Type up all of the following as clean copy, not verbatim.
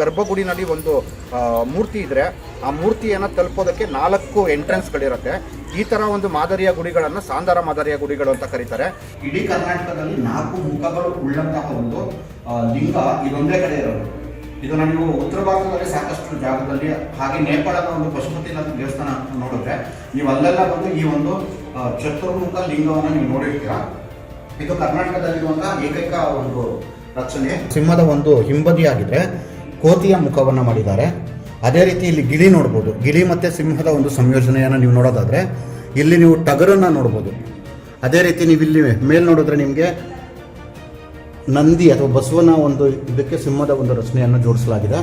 ಗರ್ಭಗುಡಿನಲ್ಲಿ ಒಂದು ಮೂರ್ತಿ ಇದ್ದರೆ ಆ ಮೂರ್ತಿಯನ್ನು ತಲುಪೋದಕ್ಕೆ 4 ಎಂಟ್ರೆನ್ಸ್ಗಳಿರುತ್ತೆ. ಈ ಥರ ಒಂದು ಮಾದರಿಯ ಗುಡಿಗಳನ್ನು ಸಾಂದಾರ ಮಾದರಿಯ ಗುಡಿಗಳು ಅಂತ ಕರೀತಾರೆ. ಇಡೀ ಕರ್ನಾಟಕದಲ್ಲಿ 4 ಮುಖಗಳು ಉಳ್ಳಂತಹ ಒಂದು ಲಿಂಗ ಇದೊಂದೇ ಕಡೆ ಇರೋದು. ಇದನ್ನು ನೀವು ಉತ್ತರ ಭಾರತದಲ್ಲಿ ಸಾಕಷ್ಟು ಜಾಗದಲ್ಲಿ, ಹಾಗೆ ನೇಪಾಳದ ಒಂದು ಪಶುಪತಿನಾಥ ದೇವಸ್ಥಾನ ನೋಡಿದ್ರೆ ನೀವು ಅಲ್ಲೆಲ್ಲ ಬಂದು ಈ ಒಂದು ಚತುರ್ಮುಖ ಲಿಂಗವನ್ನು ನೀವು ನೋಡಿರ್ತೀರ. ಇದು ಕರ್ನಾಟಕದಲ್ಲಿರುವಂತಹ ಏಕೈಕ ಒಂದು ರಚನೆ. ಸಿಂಹದ ಒಂದು ಹಿಂಬದಿಯಾಗಿದ್ರೆ ಕೋತಿಯ ಮುಖವನ್ನು ಮಾಡಿದ್ದಾರೆ. ಅದೇ ರೀತಿ ಇಲ್ಲಿ ಗಿಳಿ ನೋಡ್ಬೋದು. ಗಿಳಿ ಮತ್ತು ಸಿಂಹದ ಒಂದು ಸಂಯೋಜನೆಯನ್ನು ನೀವು ನೋಡೋದಾದರೆ ಇಲ್ಲಿ ನೀವು ಟಗರನ್ನು ನೋಡ್ಬೋದು. ಅದೇ ರೀತಿ ನೀವು ಇಲ್ಲಿ ಮೇಲೆ ನೋಡಿದ್ರೆ ನಿಮಗೆ ನಂದಿ ಅಥವಾ ಬಸವನ ಒಂದು ಇದಕ್ಕೆ ಸಿಂಹದ ಒಂದು ರಚನೆಯನ್ನು ಜೋಡಿಸಲಾಗಿದೆ.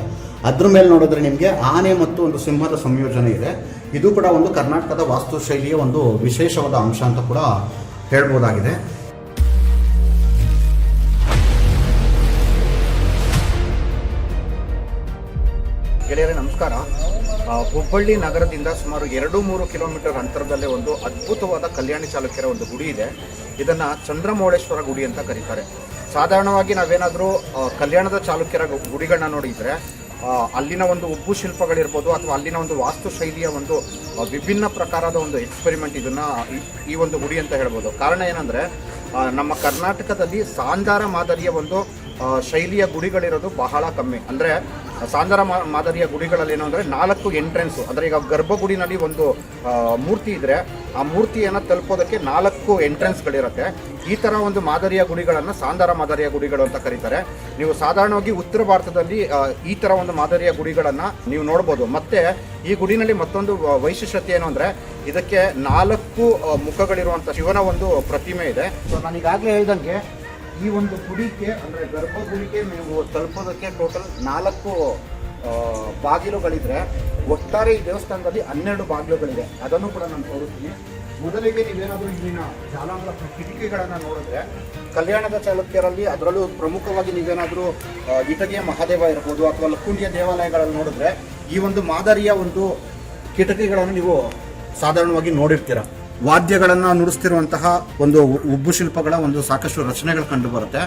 ಅದ್ರ ಮೇಲೆ ನೋಡಿದ್ರೆ ನಿಮಗೆ ಆನೆ ಮತ್ತು ಒಂದು ಸಿಂಹದ ಸಂಯೋಜನೆ ಇದೆ. ಇದು ಕೂಡ ಒಂದು ಕರ್ನಾಟಕದ ವಾಸ್ತುಶೈಲಿಯ ಒಂದು ವಿಶೇಷವಾದ ಅಂಶ ಅಂತ ಕೂಡ ಹೇಳ್ಬೋದಾಗಿದೆ. ಗೆಳೆಯರೇ ನಮಸ್ಕಾರ. ಹುಬ್ಬಳ್ಳಿ ನಗರದಿಂದ ಸುಮಾರು 2-3 ಕಿಲೋಮೀಟರ್ ಅಂತರದಲ್ಲೇ ಒಂದು ಅದ್ಭುತವಾದ ಕಲ್ಯಾಣಿ ಚಾಲುಕ್ಯರ ಒಂದು ಗುಡಿ ಇದೆ. ಇದನ್ನು ಚಂದ್ರಮೌಳೇಶ್ವರ ಗುಡಿ ಅಂತ ಕರೀತಾರೆ. ಸಾಧಾರಣವಾಗಿ ನಾವೇನಾದರೂ ಕಲ್ಯಾಣದ ಚಾಲುಕ್ಯರ ಗುಡಿಗಳನ್ನ ನೋಡಿದರೆ ಅಲ್ಲಿನ ಒಂದು ಉಬ್ಬು ಶಿಲ್ಪಗಳಿರ್ಬೋದು ಅಥವಾ ಅಲ್ಲಿನ ಒಂದು ವಾಸ್ತುಶೈಲಿಯ ಒಂದು ವಿಭಿನ್ನ ಪ್ರಕಾರದ ಒಂದು ಎಕ್ಸ್ಪೆರಿಮೆಂಟ್ ಇದನ್ನು ಈ ಒಂದು ಗುಡಿ ಅಂತ ಹೇಳ್ಬೋದು. ಕಾರಣ ಏನಂದರೆ ನಮ್ಮ ಕರ್ನಾಟಕದಲ್ಲಿ ಸಾಂದಾರ ಮಾದರಿಯ ಒಂದು ಶೈಲಿಯ ಗುಡಿಗಳಿರೋದು ಬಹಳ ಕಮ್ಮಿ. ಅಂದರೆ ಸಾಂದಾರ ಮಾದರಿಯ ಗುಡಿಗಳಲ್ಲಿ ಏನು ಅಂದರೆ 4 ಎಂಟ್ರೆನ್ಸು. ಅಂದರೆ ಈಗ ಗರ್ಭಗುಡಿನಲ್ಲಿ ಒಂದು ಮೂರ್ತಿ ಇದ್ದರೆ ಆ ಮೂರ್ತಿಯನ್ನು ತಲುಪೋದಕ್ಕೆ 4 ಎಂಟ್ರೆನ್ಸ್ಗಳಿರುತ್ತೆ. ಈ ಥರ ಒಂದು ಮಾದರಿಯ ಗುಡಿಗಳನ್ನು ಸಾಂದಾರ ಮಾದರಿಯ ಗುಡಿಗಳು ಅಂತ ಕರೀತಾರೆ. ನೀವು ಸಾಧಾರಣವಾಗಿ ಉತ್ತರ ಭಾರತದಲ್ಲಿ ಈ ಥರ ಒಂದು ಮಾದರಿಯ ಗುಡಿಗಳನ್ನು ನೀವು ನೋಡ್ಬೋದು. ಮತ್ತು ಈ ಗುಡಿನಲ್ಲಿ ಮತ್ತೊಂದು ವೈಶಿಷ್ಟ್ಯತೆ ಏನು ಅಂದರೆ ಇದಕ್ಕೆ 4 ಮುಖಗಳಿರುವಂಥ ಶಿವನ ಒಂದು ಪ್ರತಿಮೆ ಇದೆ. ಸೊ ನಾನು ಈಗಾಗಲೇ ಹೇಳ್ದಂಗೆ ಈ ಒಂದು ಗುಡಿಗೆ ಅಂದರೆ ಗರ್ಭಗುಡಿಗೆ ನೀವು ತಲುಪೋದಕ್ಕೆ ಟೋಟಲ್ 4 ಬಾಗಿಲುಗಳಿದ್ರೆ ಒಟ್ಟಾರೆ ಈ ದೇವಸ್ಥಾನದಲ್ಲಿ 12 ಬಾಗಿಲುಗಳಿದೆ. ಅದನ್ನು ಕೂಡ ನಾನು ತೋರಿಸ್ತೀನಿ. ಮೊದಲಿಗೆ ನೀವೇನಾದರೂ ಇಲ್ಲಿನ ಜಾಲಾಂಗಳ ಕಿಟಕಿಗಳನ್ನು ನೋಡಿದ್ರೆ ಕಲ್ಯಾಣದ ಚಾಲುಕ್ಯರಲ್ಲಿ ಅದರಲ್ಲೂ ಪ್ರಮುಖವಾಗಿ ನೀವೇನಾದರೂ ಇಟಗಿಯ ಮಹಾದೇವ ಇರ್ಬೋದು ಅಥವಾ ಲಕ್ಕುಂಡಿಯ ದೇವಾಲಯಗಳಲ್ಲಿ ನೋಡಿದ್ರೆ ಈ ಒಂದು ಮಾದರಿಯ ಒಂದು ಕಿಟಕಿಗಳನ್ನು ನೀವು ಸಾಧಾರಣವಾಗಿ ನೋಡಿರ್ತೀರ. ವಾದ್ಯಗಳನ್ನು ನುಡಿಸ್ತಿರುವಂತಹ ಒಂದು ಉಬ್ಬು ಶಿಲ್ಪಗಳ ಒಂದು ಸಾಕಷ್ಟು ರಚನೆಗಳು ಕಂಡು ಬರುತ್ತೆ.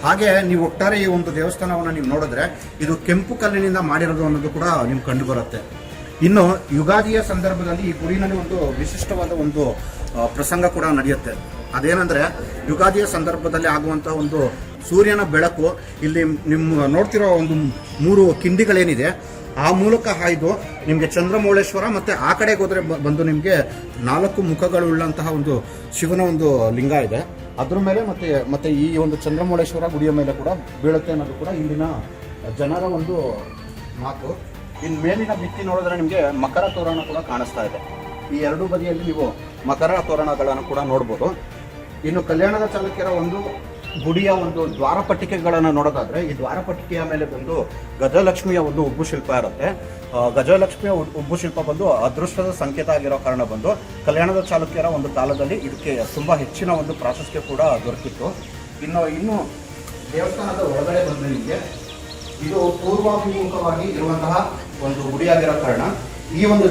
ಹಾಗೆ ನೀವು ಒಟ್ಟಾರೆ ಈ ಒಂದು ದೇವಸ್ಥಾನವನ್ನು ನೀವು ನೋಡಿದ್ರೆ ಇದು ಕೆಂಪು ಕಲ್ಲಿನಿಂದ ಮಾಡಿರೋದು ಅನ್ನೋದು ಕೂಡ ನಿಮ್ಗೆ ಕಂಡು ಬರುತ್ತೆ. ಇನ್ನು ಯುಗಾದಿಯ ಸಂದರ್ಭದಲ್ಲಿ ಈ ಗುಡಿನಲ್ಲಿ ಒಂದು ವಿಶಿಷ್ಟವಾದ ಒಂದು ಪ್ರಸಂಗ ಕೂಡ ನಡೆಯುತ್ತೆ. ಅದೇನೆಂದರೆ ಯುಗಾದಿಯ ಸಂದರ್ಭದಲ್ಲಿ ಆಗುವಂಥ ಒಂದು ಸೂರ್ಯನ ಬೆಳಕು ಇಲ್ಲಿ ನಿಮ್ಮ ನೋಡ್ತಿರೋ ಒಂದು 3 ಕಿಂಡಿಗಳೇನಿದೆ ಆ ಮೂಲಕ ಹಾಯ್ದು ನಿಮಗೆ ಚಂದ್ರಮೌಳೇಶ್ವರ ಮತ್ತು ಆ ಕಡೆಗೆ ಹೋದರೆ ಬಂದು ನಿಮಗೆ 4 ಮುಖಗಳುಳ್ಳಂತಹ ಒಂದು ಶಿವನ ಒಂದು ಲಿಂಗ ಇದೆ. ಅದ್ರ ಮೇಲೆ ಮತ್ತೆ ಈ ಒಂದು ಚಂದ್ರಮೌಳೇಶ್ವರ ಗುಡಿಯ ಮೇಲೆ ಕೂಡ ಬೀಳುತ್ತೆ ಅನ್ನೋದು ಕೂಡ ಇಲ್ಲಿನ ಜನರ ಒಂದು ಮಾತು. ಇನ್ನು ಮೇಲಿನ ಭಿತ್ತಿ ನೋಡಿದ್ರೆ ನಿಮಗೆ ಮಕರ ತೋರಣ ಕೂಡ ಕಾಣಿಸ್ತಾ ಇದೆ. ಈ 2 ಬದಿಯಲ್ಲಿ ನೀವು ಮಕರ ತೋರಣಗಳನ್ನು ಕೂಡ ನೋಡ್ಬೋದು. ಇನ್ನು ಕಲ್ಯಾಣದ ಚಾಲುಕ್ಯರ ಒಂದು ಗುಡಿಯ ಒಂದು ದ್ವಾರಪಟ್ಟಿಕೆಗಳನ್ನು ನೋಡೋದಾದರೆ ಈ ದ್ವಾರಪಟ್ಟಿಕೆಯ ಮೇಲೆ ಬಂದು ಗಜಲಕ್ಷ್ಮಿಯ ಒಂದು ಉಬ್ಬು ಶಿಲ್ಪ ಇರುತ್ತೆ. ಗಜಲಕ್ಷ್ಮಿಯ ಉಬ್ಬು ಶಿಲ್ಪ ಬಂದು ಅದೃಷ್ಟದ ಸಂಕೇತ ಆಗಿರೋ ಕಾರಣ ಬಂದು ಕಲ್ಯಾಣದ ಚಾಲುಕ್ಯರ ಒಂದು ಕಾಲದಲ್ಲಿ ಇದಕ್ಕೆ ತುಂಬ ಹೆಚ್ಚಿನ ಒಂದು ಪ್ರಾಶಸ್ತ್ಯ ಕೂಡ ದೊರಕಿತ್ತು. ಇನ್ನು ದೇವಸ್ಥಾನದ ಒಳಗಡೆ ಬಂದರೆ ನಿಮಗೆ ಇದು ಪೂರ್ವಾಭಿಮುಖವಾಗಿ ಇರುವಂತಹ ಒಂದು ಗುಡಿಯಾಗಿರೋ ಕಾರಣ ಈ ಒಂದು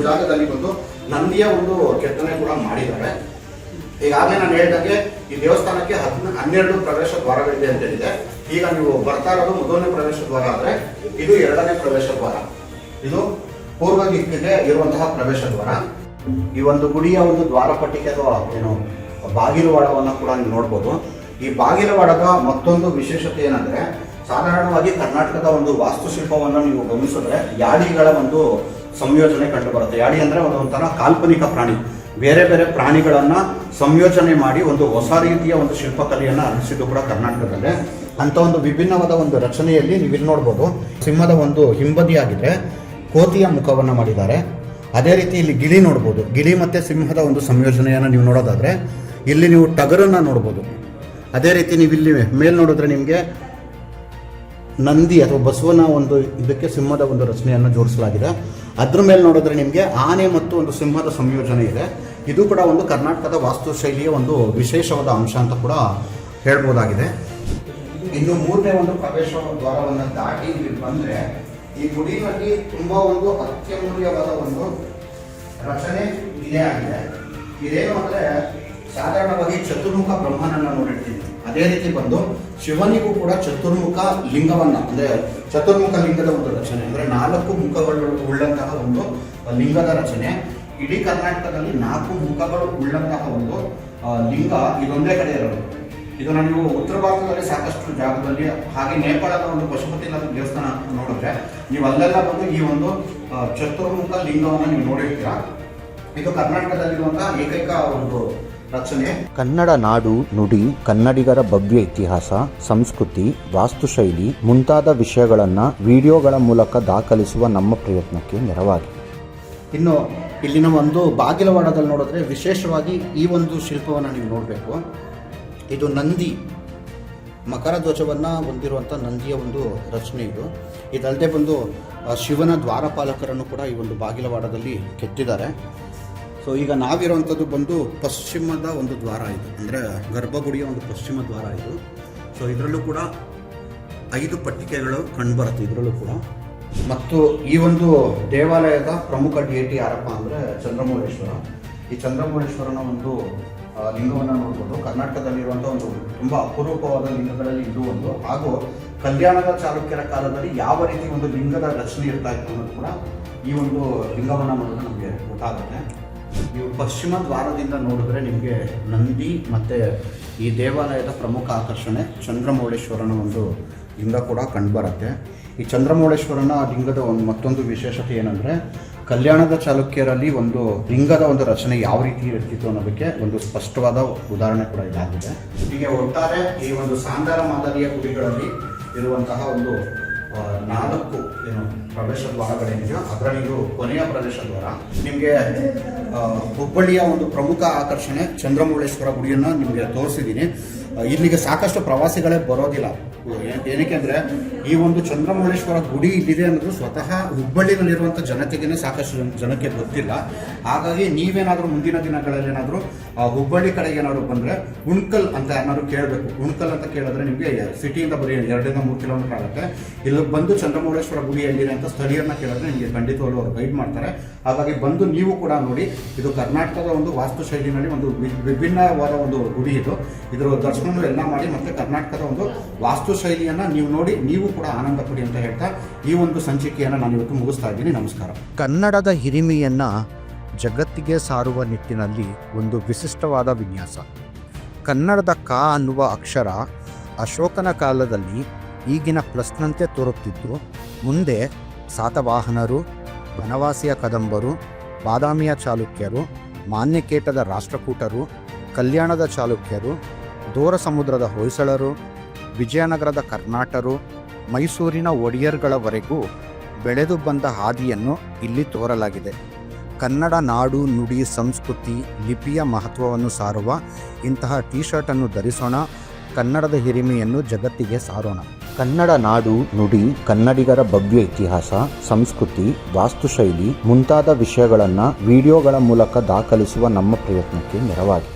ಜಾಗದಲ್ಲಿ ಬಂದು ನಂದಿಯ ಒಂದು ಕೆತ್ತನೆ ಕೂಡ ಮಾಡಿದ್ದಾರೆ. ಈಗಾಗಲೇ ನಾನು ಹೇಳಿದಂಗೆ ಈ ದೇವಸ್ಥಾನಕ್ಕೆ 12 ಪ್ರವೇಶ ದ್ವಾರಗಳಿದೆ ಅಂತ ಹೇಳಿದೆ. ಈಗ ನೀವು ಬರ್ತಾ ಇರೋದು ಮೊದಲನೇ ಪ್ರವೇಶ ದ್ವಾರ ಆದರೆ ಇದು 2ನೇ ಪ್ರವೇಶ ದ್ವಾರ. ಇದು ಪೂರ್ವ ದಿಕ್ಕಿಗೆ ಇರುವಂತಹ ಪ್ರವೇಶ ದ್ವಾರ. ಈ ಒಂದು ಗುಡಿಯ ಒಂದು ದ್ವಾರಪಟ್ಟಿಕೆ ಅಥವಾ ಬಾಗಿಲುವಾಡವನ್ನು ಕೂಡ ನೀವು ನೋಡ್ಬೋದು. ಈ ಬಾಗಿಲುವಾಡದ ಮತ್ತೊಂದು ವಿಶೇಷತೆ ಏನಂದರೆ ಸಾಧಾರಣವಾಗಿ ಕರ್ನಾಟಕದ ಒಂದು ವಾಸ್ತುಶಿಲ್ಪವನ್ನು ನೀವು ಗಮನಿಸಿದ್ರೆ ಯಾಡಿಗಳ ಒಂದು ಸಂಯೋಜನೆ ಕಂಡು ಬರುತ್ತೆ. ಯಾಡಿ ಅಂದರೆ ಒಂಥರ ಕಾಲ್ಪನಿಕ ಪ್ರಾಣಿ. ಬೇರೆ ಬೇರೆ ಪ್ರಾಣಿಗಳನ್ನು ಸಂಯೋಜನೆ ಮಾಡಿ ಒಂದು ಹೊಸ ರೀತಿಯ ಒಂದು ಶಿಲ್ಪಕಲೆಯನ್ನು ಅರಳಿಸಿದ್ದು ಕೂಡ ಕರ್ನಾಟಕದಲ್ಲೇ. ಅಂಥ ಒಂದು ವಿಭಿನ್ನವಾದ ಒಂದು ರಚನೆಯಲ್ಲಿ ನೀವು ಇಲ್ಲಿ ನೋಡ್ಬೋದು. ಸಿಂಹದ ಒಂದು ಹಿಂಬದಿಯಾಗಿದ್ರೆ ಕೋತಿಯ ಮುಖವನ್ನು ಮಾಡಿದ್ದಾರೆ. ಅದೇ ರೀತಿ ಇಲ್ಲಿ ಗಿಳಿ ನೋಡ್ಬೋದು. ಗಿಳಿ ಮತ್ತು ಸಿಂಹದ ಒಂದು ಸಂಯೋಜನೆಯನ್ನು ನೀವು ನೋಡೋದಾದರೆ ಇಲ್ಲಿ ನೀವು ಟಗರನ್ನು ನೋಡ್ಬೋದು. ಅದೇ ರೀತಿ ನೀವು ಇಲ್ಲಿ ಮೇಲೆ ನೋಡಿದ್ರೆ ನಿಮಗೆ ನಂದಿ ಅಥವಾ ಬಸವನ ಒಂದು ಇದಕ್ಕೆ ಸಿಂಹದ ಒಂದು ರಚನೆಯನ್ನು ಜೋಡಿಸಲಾಗಿದೆ. ಅದ್ರ ಮೇಲೆ ನೋಡಿದ್ರೆ ನಿಮಗೆ ಆನೆ ಮತ್ತು ಒಂದು ಸಿಂಹದ ಸಂಯೋಜನೆ ಇದೆ. ಇದು ಕೂಡ ಒಂದು ಕರ್ನಾಟಕದ ವಾಸ್ತುಶೈಲಿಯ ಒಂದು ವಿಶೇಷವಾದ ಅಂಶ ಅಂತ ಕೂಡ ಹೇಳ್ಬೋದಾಗಿದೆ. ಇನ್ನು 3ನೇ ಒಂದು ಪ್ರವೇಶ ದ್ವಾರವನ್ನು ದಾಟಿ ಇಲ್ಲಿ ಬಂದರೆ ಈ ಗುಡಿನಲ್ಲಿ ತುಂಬ ಒಂದು ಅತ್ಯಮೂಲ್ಯವಾದ ಒಂದು ರಚನೆ ಇದೇ ಆಗಿದೆ. ಇದೇನು ಅಂದರೆ ಸಾಧಾರಣವಾಗಿ ಚತುರ್ಮುಖ ಬ್ರಹ್ಮನನ್ನು ನೋಡಿರ್ತೀವಿ. ಅದೇ ರೀತಿ ಬಂದು ಶಿವನಿಗೂ ಕೂಡ ಚತುರ್ಮುಖ ಲಿಂಗವನ್ನ ಅಂದ್ರೆ ಚತುರ್ಮುಖ ಲಿಂಗದ ಒಂದು ರಚನೆ ಅಂದ್ರೆ 4 ಮುಖಗಳು ಉಳ್ಳಂತಹ ಒಂದು ಲಿಂಗದ ರಚನೆ. ಇಡೀ ಕರ್ನಾಟಕದಲ್ಲಿ 4 ಮುಖಗಳು ಉಳ್ಳಂತಹ ಒಂದು ಲಿಂಗ ಇದೊಂದೇ ಕಡೆ ಇರೋದು. ಇದನ್ನು ನೀವು ಉತ್ತರ ಭಾರತದಲ್ಲಿ ಸಾಕಷ್ಟು ಜಾಗದಲ್ಲಿ, ಹಾಗೆ ನೇಪಾಳದ ಒಂದು ಪಶುಪತಿನಾಥ ದೇವಸ್ಥಾನ ನೋಡಿದ್ರೆ ನೀವು ಅಲ್ಲೆಲ್ಲ ಬಂದು ಈ ಒಂದು ಚತುರ್ಮುಖ ಲಿಂಗವನ್ನು ನೀವು ನೋಡಿರ್ತೀರಾ. ಇದು ಕರ್ನಾಟಕದಲ್ಲಿರುವಂತಹ ಏಕೈಕ ಒಂದು ರಚನೆ. ಕನ್ನಡ ನಾಡು, ನುಡಿ, ಕನ್ನಡಿಗರ ಭವ್ಯ ಇತಿಹಾಸ, ಸಂಸ್ಕೃತಿ, ವಾಸ್ತುಶೈಲಿ ಮುಂತಾದ ವಿಷಯಗಳನ್ನು ವಿಡಿಯೋಗಳ ಮೂಲಕ ದಾಖಲಿಸುವ ನಮ್ಮ ಪ್ರಯತ್ನಕ್ಕೆ ನೆರವಾಗಿ. ಇನ್ನು ಇಲ್ಲಿನ ಒಂದು ಬಾಗಿಲವಾಡದಲ್ಲಿ ನೋಡಿದ್ರೆ ವಿಶೇಷವಾಗಿ ಈ ಒಂದು ಶಿಲ್ಪವನ್ನು ನೀವು ನೋಡಬೇಕು. ಇದು ನಂದಿ, ಮಕರ ಧ್ವಜವನ್ನು ಹೊಂದಿರುವಂಥ ನಂದಿಯ ಒಂದು ರಚನೆ ಇದು. ಇದಲ್ಲದೆ ಬಂದು ಶಿವನ ದ್ವಾರಪಾಲಕರನ್ನು ಕೂಡ ಈ ಒಂದು ಬಾಗಿಲವಾಡದಲ್ಲಿ ಕೆತ್ತಿದ್ದಾರೆ. ಸೊ ಈಗ ನಾವಿರುವಂಥದ್ದು ಬಂದು ಪಶ್ಚಿಮದ ಒಂದು ದ್ವಾರ ಇದು, ಅಂದರೆ ಗರ್ಭಗುಡಿಯ ಒಂದು ಪಶ್ಚಿಮ ದ್ವಾರ ಇದು. ಸೊ ಇದರಲ್ಲೂ ಕೂಡ 5 ಪಟ್ಟಿಕೆಗಳು ಕಂಡುಬರುತ್ತೆ ಇದರಲ್ಲೂ ಕೂಡ. ಮತ್ತು ಈ ಒಂದು ದೇವಾಲಯದ ಪ್ರಮುಖ ಡಿಯೇಟಿ ಯಾರಪ್ಪ ಅಂದರೆ ಚಂದ್ರಮೌಳೇಶ್ವರ. ಈ ಚಂದ್ರಮೌಳೇಶ್ವರನ ಒಂದು ಲಿಂಗವನ್ನು ನೋಡ್ಬೋದು. ಕರ್ನಾಟಕದಲ್ಲಿರುವಂಥ ಒಂದು ತುಂಬ ಅಪರೂಪವಾದ ಲಿಂಗಗಳಲ್ಲಿ ಇದು ಒಂದು. ಹಾಗೂ ಕಲ್ಯಾಣದ ಚಾಲುಕ್ಯರ ಕಾಲದಲ್ಲಿ ಯಾವ ರೀತಿ ಒಂದು ಲಿಂಗದ ರಚನೆ ಇರ್ತಾ ಇತ್ತು ಅನ್ನೋದು ಕೂಡ ಈ ಒಂದು ಲಿಂಗವನ್ನು ನೋಡಿದ್ರೆ ನಮಗೆ ಗೊತ್ತಾಗುತ್ತೆ. ನೀವು ಪಶ್ಚಿಮ ದ್ವಾರದಿಂದ ನೋಡಿದ್ರೆ ನಿಮಗೆ ನಂದಿ ಮತ್ತು ಈ ದೇವಾಲಯದ ಪ್ರಮುಖ ಆಕರ್ಷಣೆ ಚಂದ್ರಮೌಳೇಶ್ವರನ ಒಂದು ಲಿಂಗ ಕೂಡ ಕಂಡುಬರುತ್ತೆ. ಈ ಚಂದ್ರಮೌಳೇಶ್ವರನ ಲಿಂಗದ ಒಂದು ಮತ್ತೊಂದು ವಿಶೇಷತೆ ಏನಂದರೆ, ಕಲ್ಯಾಣದ ಚಾಲುಕ್ಯರಲ್ಲಿ ಒಂದು ಲಿಂಗದ ಒಂದು ರಚನೆ ಯಾವ ರೀತಿ ಇರ್ತಿತ್ತು ಅನ್ನೋದಕ್ಕೆ ಒಂದು ಸ್ಪಷ್ಟವಾದ ಉದಾಹರಣೆ ಕೂಡ ಇದಾಗಿದೆ. ಹೀಗೆ ಒಟ್ಟಾರೆ ಈ ಒಂದು ಸಾಂದಾರ ಮಾದರಿಯ ಗುಡಿಗಳಲ್ಲಿ ಇರುವಂತಹ ಒಂದು 4 ಪ್ರವೇಶ ದ್ವಾರಗಳೇನಿದೆಯೋ ಅದರಲ್ಲಿ ಇದು ಕೊನೆಯ ಪ್ರವೇಶ ದ್ವಾರ. ನಿಮಗೆ ಹುಬ್ಬಳ್ಳಿಯ ಒಂದು ಪ್ರಮುಖ ಆಕರ್ಷಣೆ ಚಂದ್ರಮೌಳೇಶ್ವರ ಗುಡಿಯನ್ನು ನಿಮಗೆ ತೋರಿಸಿದ್ದೀನಿ. ಇಲ್ಲಿಗೆ ಸಾಕಷ್ಟು ಪ್ರವಾಸಿಗಳೇ ಬರೋದಿಲ್ಲ. ಏನಕ್ಕೆ ಅಂದರೆ ಈ ಒಂದು ಚಂದ್ರಮೌಳೇಶ್ವರ ಗುಡಿ ಇಲ್ಲಿದೆ ಅನ್ನೋದು ಸ್ವತಃ ಹುಬ್ಬಳ್ಳಿನಲ್ಲಿರುವಂಥ ಜನತೆಗೇ ಸಾಕಷ್ಟು ಜನಕ್ಕೆ ಗೊತ್ತಿಲ್ಲ. ಹಾಗಾಗಿ ನೀವೇನಾದರೂ ಮುಂದಿನ ದಿನಗಳಲ್ಲಿ ಏನಾದರೂ ಹುಬ್ಬಳ್ಳಿ ಕಡೆಗೆ ಏನಾದರೂ ಬಂದರೆ ಉಣ್ಕಲ್ ಅಂತ ಏನಾದರೂ ಕೇಳಬೇಕು. ಉಣ್ಕಲ್ ಅಂತ ಕೇಳಿದ್ರೆ ನಿಮಗೆ ಸಿಟಿಯಿಂದ ಬರೀ 2-3 ಕಿಲೋಮೀಟರ್ ಆಗುತ್ತೆ. ಇಲ್ಲಿ ಬಂದು ಚಂದ್ರಮೌಳೇಶ್ವರ ಗುಡಿ ಎಲ್ಲಿದೆ ಅಂತ ಸ್ಥಳೀಯರನ್ನ ಕೇಳಿದ್ರೆ ನಿಮಗೆ ಖಂಡಿತವಾಗ್ಲೂ ಅವರು ಗೈಡ್ ಮಾಡ್ತಾರೆ. ಹಾಗಾಗಿ ಬಂದು ನೀವು ಕೂಡ ನೋಡಿ. ಇದು ಕರ್ನಾಟಕದ ಒಂದು ವಾಸ್ತುಶೈಲಿನಲ್ಲಿ ಒಂದು ವಿಭಿನ್ನವಾದ ಒಂದು ಗುಡಿ ಇದು. ಇದರ ದರ್ಶನ ಎಲ್ಲ ಮಾಡಿ ಮತ್ತೆ ಕರ್ನಾಟಕದ ಒಂದು ವಾಸ್ತುಶೈಲಿಯನ್ನು ನೀವು ನೋಡಿ ನೀವು ಕೂಡ ಆನಂದ ಪಡಿ ಅಂತ ಹೇಳ್ತಾ ಈ ಒಂದು ಸಂಚಿಕೆಯನ್ನು ನಾನು ಇವತ್ತು ಮುಗಿಸ್ತಾ ಇದ್ದೀನಿ. ನಮಸ್ಕಾರ. ಕನ್ನಡದ ಹಿರಿಮೆಯನ್ನು ಜಗತ್ತಿಗೆ ಸಾರುವ ನಿಟ್ಟಿನಲ್ಲಿ ಒಂದು ವಿಶಿಷ್ಟವಾದ ವಿನ್ಯಾಸ. ಕನ್ನಡದ ಕ ಅನ್ನುವ ಅಕ್ಷರ ಅಶೋಕನ ಕಾಲದಲ್ಲಿ ಈಗಿನ ಪ್ಲಸ್ನಂತೆ ತೋರುತ್ತಿದ್ದು, ಮುಂದೆ ಸಾತವಾಹನರು, ಬನವಾಸಿಯ ಕದಂಬರು, ಬಾದಾಮಿಯ ಚಾಲುಕ್ಯರು, ಮಾನ್ಯಕೇಟದ ರಾಷ್ಟ್ರಕೂಟರು, ಕಲ್ಯಾಣದ ಚಾಲುಕ್ಯರು, ದೋರ ಸಮುದ್ರದ ಹೊಯ್ಸಳರು, ವಿಜಯನಗರದ ಕರ್ನಾಟರು, ಮೈಸೂರಿನ ಒಡೆಯರ್ಗಳವರೆಗೂ ಬೆಳೆದು ಬಂದ ಹಾದಿಯನ್ನು ಇಲ್ಲಿ ತೋರಲಾಗಿದೆ. ಕನ್ನಡ ನಾಡು, ನುಡಿ, ಸಂಸ್ಕೃತಿ, ಲಿಪಿಯ ಮಹತ್ವವನ್ನು ಸಾರುವ ಇಂತಹ ಟೀ ಶರ್ಟನ್ನು ಧರಿಸೋಣ. ಕನ್ನಡದ ಹಿರಿಮೆಯನ್ನು ಜಗತ್ತಿಗೆ ಸಾರೋಣ. ಕನ್ನಡ ನಾಡು, ನುಡಿ, ಕನ್ನಡಿಗರ ಭವ್ಯ ಇತಿಹಾಸ, ಸಂಸ್ಕೃತಿ, ವಾಸ್ತುಶೈಲಿ ಮುಂತಾದ ವಿಷಯಗಳನ್ನು ವಿಡಿಯೋಗಳ ಮೂಲಕ ದಾಖಲಿಸುವ ನಮ್ಮ ಪ್ರಯತ್ನಕ್ಕೆ ನೆರವಾಗಿ.